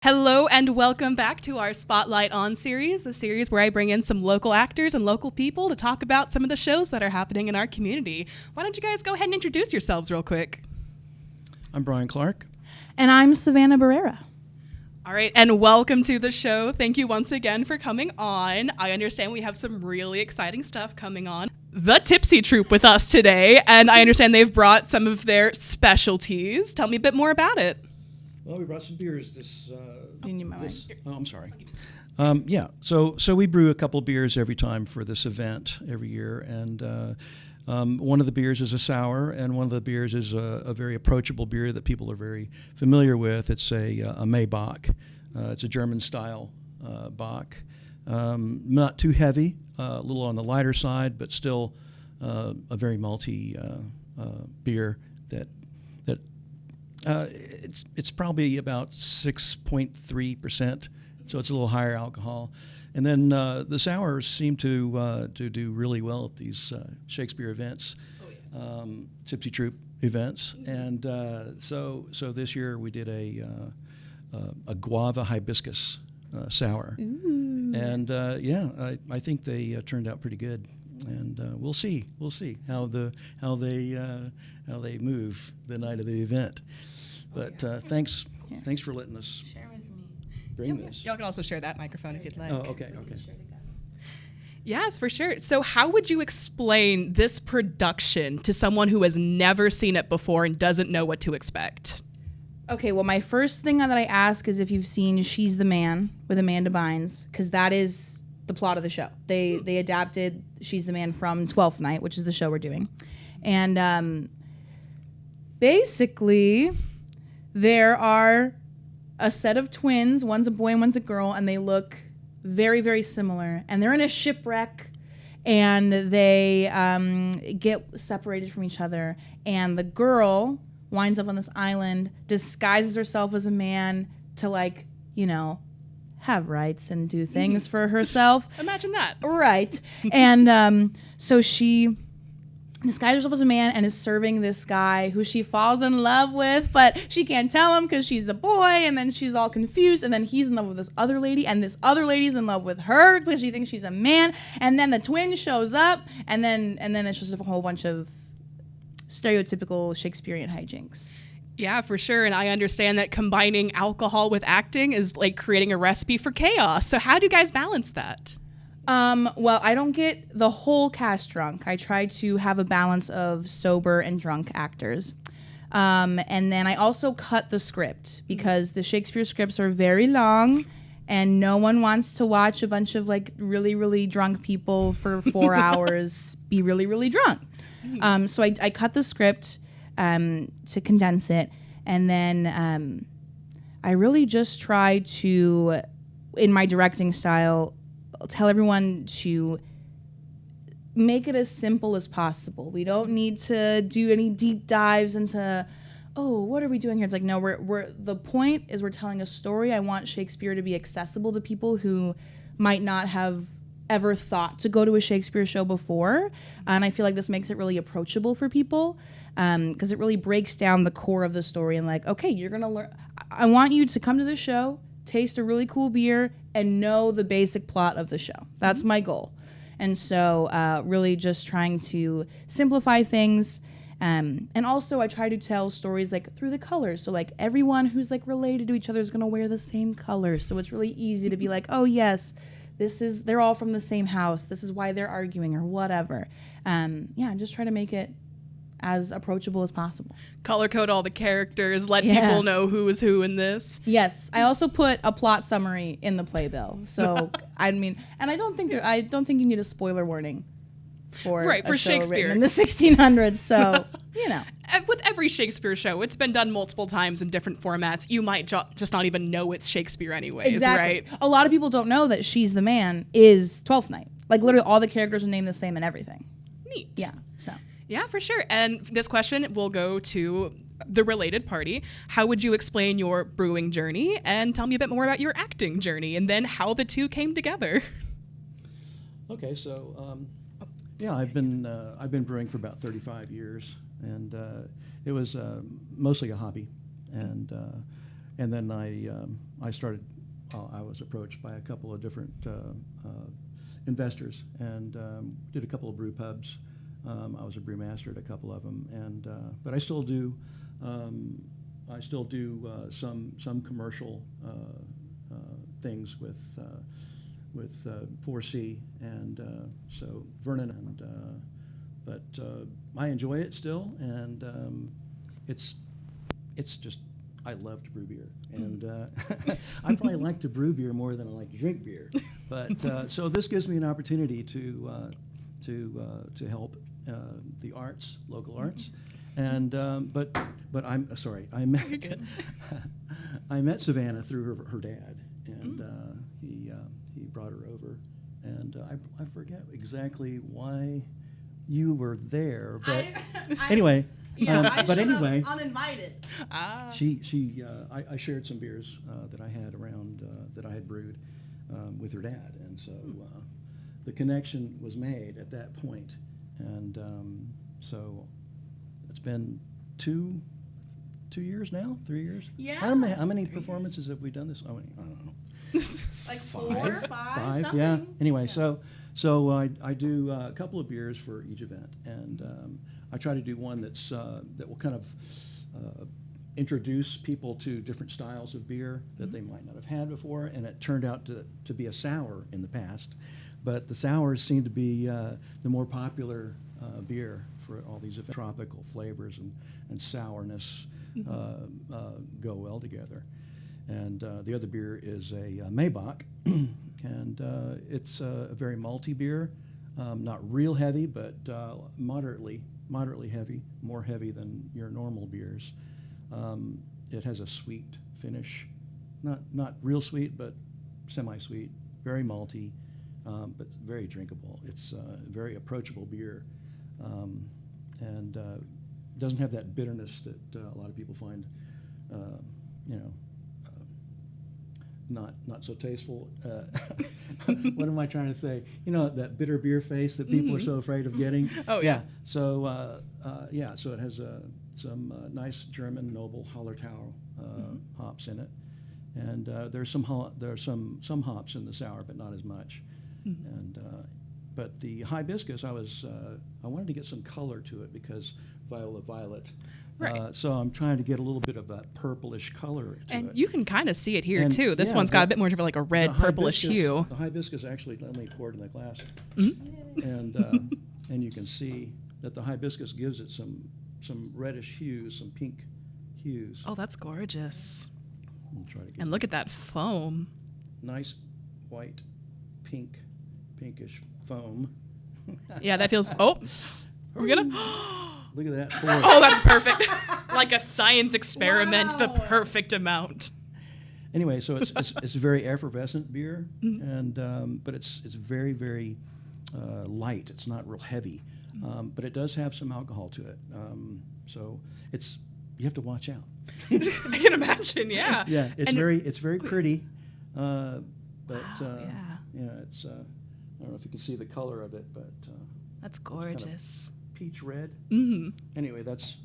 Hello and welcome back to our Spotlight On series, a series where I bring in some local actors and local people to talk about some of the shows that are happening in our community. Why don't you guys go ahead and introduce yourselves real quick? I'm Brian Clark. And I'm Savannah Barrera. All right, and welcome to the show. Thank you once again for coming on. I understand we have some really exciting stuff coming on. The Tipsy Troupe with us today, and I understand they've brought some of their specialties. Tell me a bit more about it. Well, we brought some beers I'm sorry. So we brew a couple beers every time for this event every year, and one of the beers is a sour, and one of the beers is a very approachable beer that people are very familiar with. It's a Maybach. It's a German-style Bock. Not too heavy, a little on the lighter side, but still a very malty beer that it's probably about 6.3%, so it's a little higher alcohol. And then the sours seem to do really well at these Shakespeare events, Tipsy Troupe events. And so this year we did a guava hibiscus sour. Ooh. And I think they turned out pretty good. And we'll see how they move the night of the event. But thanks for letting us bring this. Y'all can also share that microphone if you'd like. Oh, okay. Yes, for sure. So how would you explain this production to someone who has never seen it before and doesn't know what to expect? Okay, well, my first thing that I ask is if you've seen She's the Man with Amanda Bynes, because that is the plot of the show. They adapted She's the Man from Twelfth Night, which is the show we're doing. And basically, there are a set of twins. One's a boy and one's a girl, and they look very, very similar. And they're in a shipwreck, and they get separated from each other. And the girl winds up on this island, disguises herself as a man to, have rights and do things for herself. Imagine that. Right. And so she disguises herself as a man and is serving this guy who she falls in love with, but she can't tell him because she's a boy, and then she's all confused, and then he's in love with this other lady, and this other lady's in love with her because she thinks she's a man, and then the twin shows up, and then it's just a whole bunch of stereotypical Shakespearean hijinks. Yeah, for sure. And I understand that combining alcohol with acting is like creating a recipe for chaos. So how do you guys balance that? Well, I don't get the whole cast drunk. I try to have a balance of sober and drunk actors. And then I also cut the script because the Shakespeare scripts are very long and no one wants to watch a bunch of really, really drunk people for 4 hours be really, really drunk. So I cut the script to condense it. And then I really just try to, in my directing style, tell everyone to make it as simple as possible. We don't need to do any deep dives into, what are we doing here? It's like, no, we're the point is we're telling a story. I want Shakespeare to be accessible to people who might not have ever thought to go to a Shakespeare show before. And I feel like this makes it really approachable for people because it really breaks down the core of the story and okay, you're going to learn. I want you to come to the show, taste a really cool beer, and know the basic plot of the show. That's my goal. And so really just trying to simplify things. And also I try to tell stories through the colors. So everyone who's related to each other is going to wear the same colors. So it's really easy to be oh yes, they're all from the same house. This is why they're arguing or whatever. I'm just trying to make it as approachable as possible. Color code all the characters, let people know who is who in this. Yes, I also put a plot summary in the playbill. So and I don't think you need a spoiler warning for Shakespeare in the 1600s. So with every Shakespeare show, it's been done multiple times in different formats. You might just not even know it's Shakespeare anyways, exactly. Right? A lot of people don't know that She's the Man is Twelfth Night. Literally all the characters are named the same and everything. Neat. Yeah. So. Yeah, for sure. And this question will go to the related party. How would you explain your brewing journey? And tell me a bit more about your acting journey and then how the two came together. Okay, so I've been brewing for about 35 years, and it was mostly a hobby, and then I was approached by a couple of different investors and did a couple of brew pubs. I was a brewmaster at a couple of them, and but I still do some commercial things with 4C and so Vernon, and but I enjoy it still, and it's just. I love to brew beer, and I probably like to brew beer more than I like to drink beer. But so this gives me an opportunity to help the arts, local arts, and but I'm sorry, I met Savannah through her dad, and he brought her over, and I forget exactly why you were there, but anyway. Yeah, but anyway, uninvited. I shared some beers that I had around that I had brewed with her dad, and so the connection was made at that point, and so it's been 2 years now, 3 years. Yeah. How many performances have we done this? I don't know. Like five, something. Yeah. Anyway, so I do a couple of beers for each event, and I try to do one that will kind of introduce people to different styles of beer that they might not have had before, and it turned out to be a sour in the past, but the sours seem to be the more popular beer for all these tropical flavors, and sourness go well together. And the other beer is a Maybach, and it's a very malty beer, not real heavy, but moderately heavy, more heavy than your normal beers. It has a sweet finish, not real sweet, but semi-sweet, very malty, but very drinkable. It's a very approachable beer, and doesn't have that bitterness that a lot of people find, not so tasteful. What am I trying to say? That bitter beer face that people are so afraid of getting. Oh yeah. So so it has some nice German noble Hallertau hops in it, and there are some hops in the sour, but not as much. And but the hibiscus, I wanted to get some color to it because violet. Right. So I'm trying to get a little bit of that purplish color to it. And you can kind of see it here, And, too. This yeah, one's got a bit more of like a red, purplish hue. The hibiscus actually, let me pour it in the glass. And you can see that the hibiscus gives it some reddish hues, some pink hues. Oh, that's gorgeous. I'll try to get And look at that foam. nice white, pinkish foam. Yeah, that feels... Oh, are we going to... Look at that. Oh, that's perfect. Like a science experiment, the perfect amount. Anyway, so it's a very effervescent beer, and but it's very, very light. It's not real heavy, but it does have some alcohol to it. So you have to watch out. I can imagine, yeah. Yeah, it's very pretty, but it's I don't know if you can see the color of it, but that's gorgeous. Peach red. Mm-hmm. Anyway, that's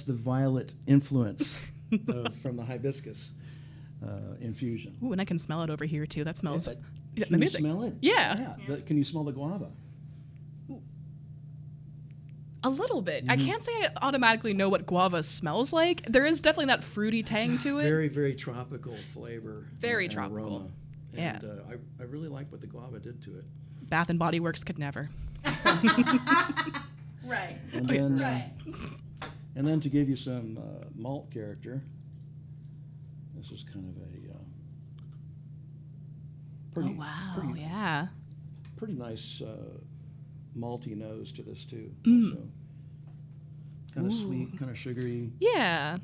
the violet influence from the hibiscus infusion. Ooh, and I can smell it over here too. That smells Can you amazing. smell it? Yeah. Can you smell the guava? A little bit. I can't say I automatically know what guava smells like. There is definitely that fruity tang to it. Very, very tropical flavor. Very and tropical. aroma. Yeah. And I really like what the guava did to it. Bath and Body Works could never. Right. And then, and then to give you some malt character, this is kind of a pretty, pretty nice malty nose to this too. Also. Kind of sweet, kind of sugary. Yeah.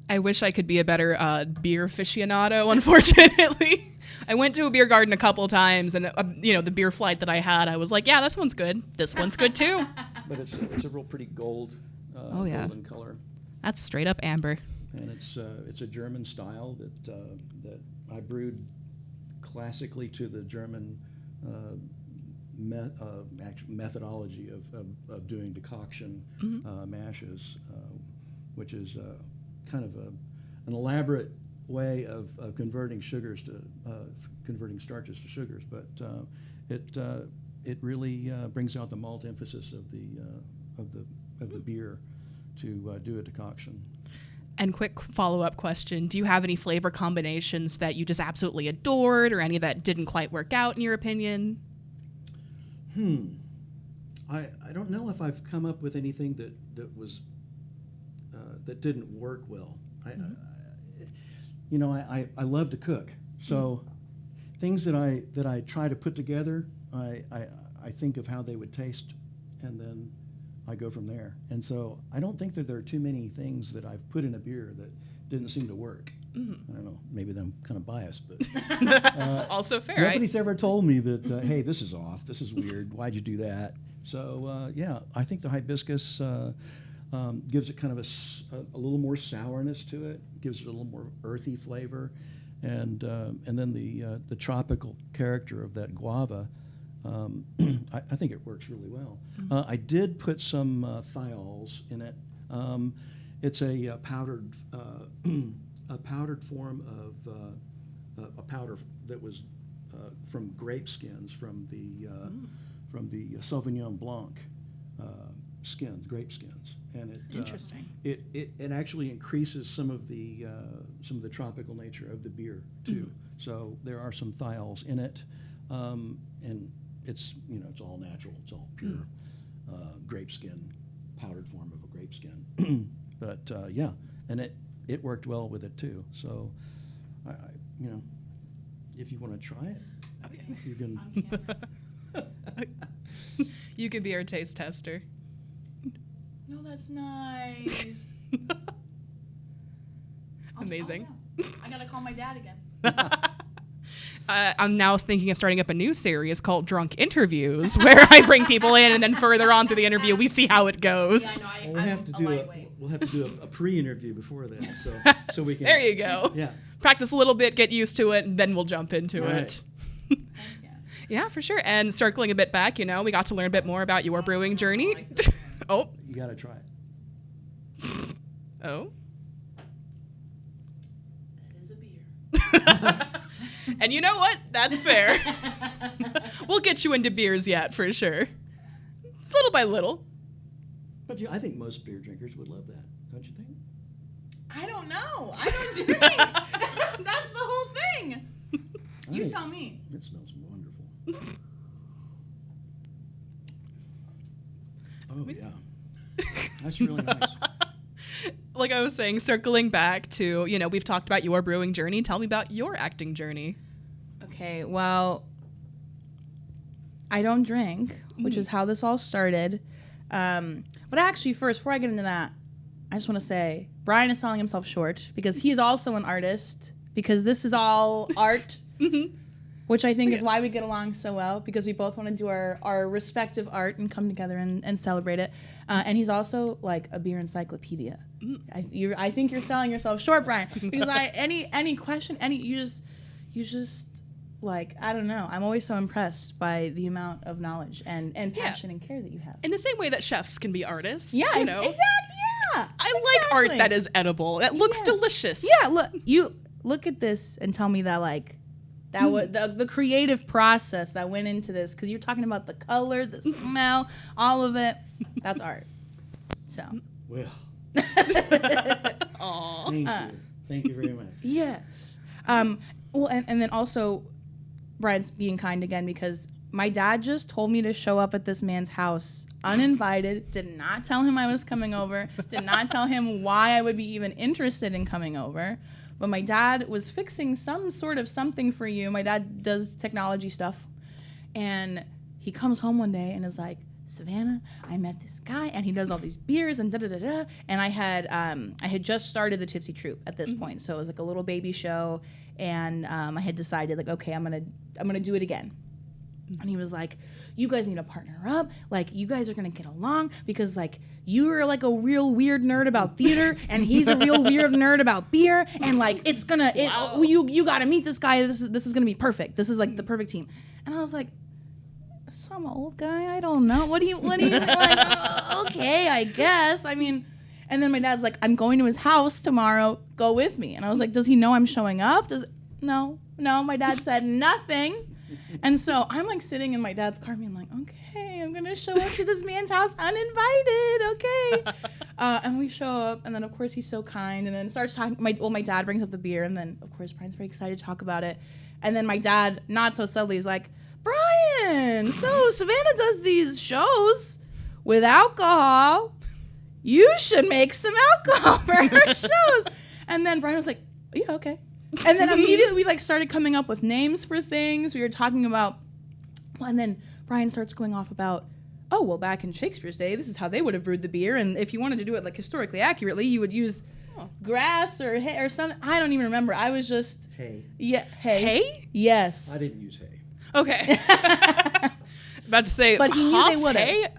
I wish I could be a better beer aficionado, unfortunately. I went to a beer garden a couple times, and the beer flight that I had, I was like, yeah, this one's good. This one's good too. But it's a real pretty golden color. That's straight up amber. And it's a German style that I brewed classically to the German methodology of doing decoction mashes, which is kind of an elaborate way of converting sugars to converting starches to sugars, but it really brings out the malt emphasis of the beer to do a decoction. And quick follow-up question, do you have any flavor combinations that you just absolutely adored, or any that didn't quite work out in your opinion? I don't know if I've come up with anything that was that didn't work well. I love to cook, so things that I try to put together, I think of how they would taste, and then I go from there. And so I don't think that there are too many things that I've put in a beer that didn't seem to work. I don't know, maybe I'm kind of biased, but also fair. Nobody's ever told me that, hey, this is off, this is weird, why'd you do that? So I think the hibiscus gives it kind of a little more sourness to it, gives it a little more earthy flavor, and then the tropical character of that guava. I think it works really well. I did put some thiols in it. It's a powdered form of a powder that was from grape skins from the Sauvignon Blanc skins, grape skins, and it interesting. It actually increases some of the tropical nature of the beer too. So there are some thiols in it, and it's all natural. It's all pure grape skin, powdered form of a grape skin. But and it worked well with it too. So I if you want to try it, okay, you can. You can be our taste tester. No, that's nice. Amazing. I gotta call my dad again. I'm now thinking of starting up a new series called Drunk Interviews, where I bring people in, and then further on through the interview, we see how it goes. Yeah, We'll have to do a pre-interview before that, so we can. There you go. Yeah. Practice a little bit, get used to it, and then we'll jump into it. Yeah, for sure. And circling a bit back, we got to learn a bit more about your brewing journey. Oh. You got to try it. Oh. That is a beer. And you know what? That's fair. We'll get you into beers yet, for sure. Little by little. But I think most beer drinkers would love that, don't you think? I don't know. I don't drink. That's the whole thing. You tell me. It smells wonderful. Oh, yeah. That's really nice. Like I was saying, circling back to, we've talked about your brewing journey. Tell me about your acting journey. Okay, well, I don't drink, which is how this all started. But actually, first, before I get into that, I just want to say Brian is selling himself short because he is also an artist, because this is all art, which I think is why we get along so well, because we both want to do our respective art and come together and celebrate it. And he's also like a beer encyclopedia. I think you're selling yourself short, Brian, because any question, you just like, I don't know. I'm always so impressed by the amount of knowledge and passion and care that you have. In the same way that chefs can be artists. Yeah, exactly. Yeah, I like art that is edible. That looks delicious. Yeah, look at this and tell me that that was the creative process that went into this, because you're talking about the color, the smell, all of it. That's art. So. Well. Aww. Thank you very much. Yes. Well, and then also, Brian's being kind again, because my dad just told me to show up at this man's house uninvited, did not tell him I was coming over, did not tell him why I would be even interested in coming over. But my dad was fixing some sort of something for you. My dad does technology stuff. And he comes home one day and is like, Savannah, I met this guy and he does all these beers and da-da-da-da. And I had just started the Tipsy Troupe at this point. So it was like a little baby show. And I had decided, like, okay, I'm gonna do it again. And he was like, you guys need to partner up. Like, you guys are going to get along because, like, you are, like, a real weird nerd about theater and he's a real weird nerd about beer. And, like, it's going to, you got to meet this guy. This is going to be perfect. This is, like, the perfect team. And I was like, some old guy? I don't know. What do you like, okay, I guess. I mean, And then my dad's like, I'm going to his house tomorrow. Go with me. And I was like, does he know I'm showing up? No. My dad said nothing. And so I'm like sitting in my dad's car being like, okay, I'm going to show up to this man's house uninvited. Okay. And we show up. And then, of course, he's so kind. And then starts talking. My dad brings up the beer. And then, of course, Brian's very excited to talk about it. And then my dad, not so subtly, is like, Brian, so Savannah does these shows with alcohol. You should make some alcohol for her shows. And then Brian was like, yeah, okay. And then immediately we like started coming up with names for things. We were talking about, and then Brian starts going off about, oh, well, back in Shakespeare's day, this is how they would have brewed the beer. And if you wanted to do it like historically accurately, you would use grass or hay or something. I don't even remember. I was just hay. Yeah, hay. Hay? Yes. I didn't use hay. Okay. About to say, but he knew they would hay? have.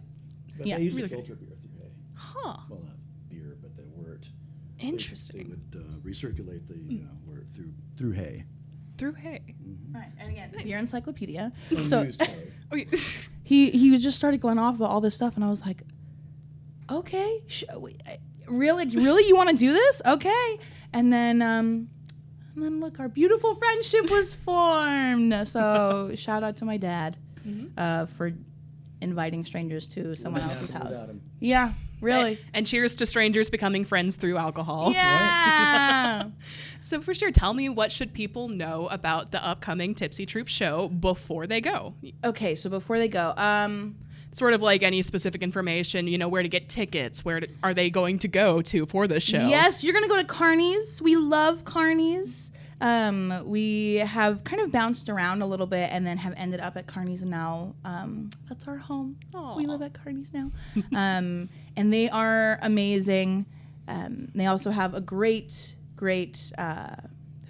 But Yeah. they used Really to good. filter beer through hay. Huh. Well, not beer, but the wort. Interesting. They would recirculate the wort through hay. Through hay. Right. And again, beer encyclopedia. Unused So hay. Okay. he just started going off about all this stuff, and I was like, okay, really, you want to do this? Okay. And then look, our beautiful friendship was formed. So shout out to my dad for inviting strangers to someone else's Without house. him. Yeah, really. And cheers to strangers becoming friends through alcohol. Yeah. So for sure, tell me, what should people know about the upcoming Tipsy Troupe show before they go? Okay, so before they go, Sort of like any specific information, where to get tickets, are they going to go to for the show? yes, you're gonna go to Carney's. We love Carney's. We have kind of bounced around a little bit and then have ended up at Carney's, and now that's our home. Aw. We live at Carney's now. And they are amazing. They also have a great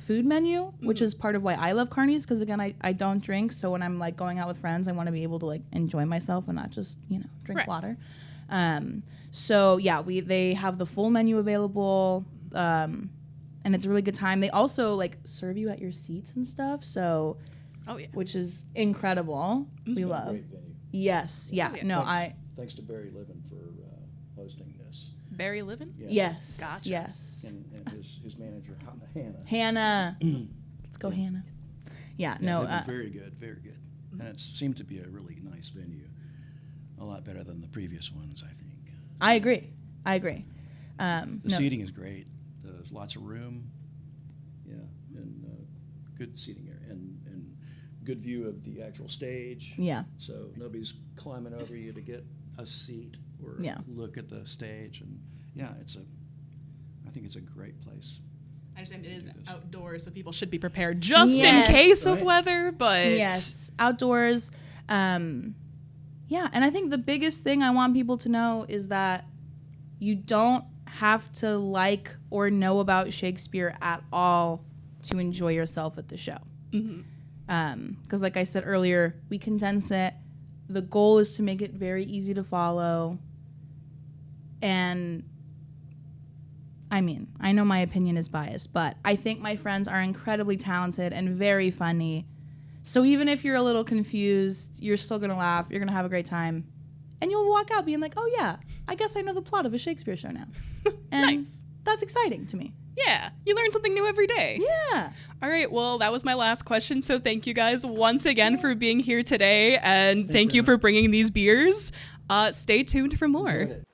food menu, which is part of why I love Carney's, because again, I don't drink, so when I'm like going out with friends, I want to be able to like enjoy myself and not just drink Right. water. So yeah, they have the full menu available. And it's a really good time. They also like serve you at your seats and stuff, so Oh, yeah. which is incredible. We love. Great venue. Yes, yeah. Oh, yeah. No, Thanks to Barry Livin for hosting this. Barry Livin? Yeah. yes. Gotcha. Yes. And his manager, Hannah. Hannah. Let's go, Hannah. Yeah, no. They've been very good, very good. And it seemed to be a really nice venue. A lot better than the previous ones, I think. I agree. The seating is great. There's lots of room. Yeah, and good seating area and good view of the actual stage. Yeah. So nobody's climbing over you to get a seat or look at the stage. And yeah, I think it's a great place. I understand it is outdoors, so people should be prepared just Yes. in case of Right. weather, but... Yes, outdoors. Yeah, and I think the biggest thing I want people to know is that you don't have to like or know about Shakespeare at all to enjoy yourself at the show. Because like I said earlier, we condense it. The goal is to make it very easy to follow. And I mean, I know my opinion is biased, but I think my friends are incredibly talented and very funny. So even if you're a little confused, you're still going to laugh, you're going to have a great time. And you'll walk out being like, oh yeah, I guess I know the plot of a Shakespeare show now. And Nice. That's exciting to me. Yeah, you learn something new every day. Yeah. All right, well, that was my last question. So thank you guys once again for being here today. And thank you for bringing these beers. Stay tuned for more. Enjoyed it.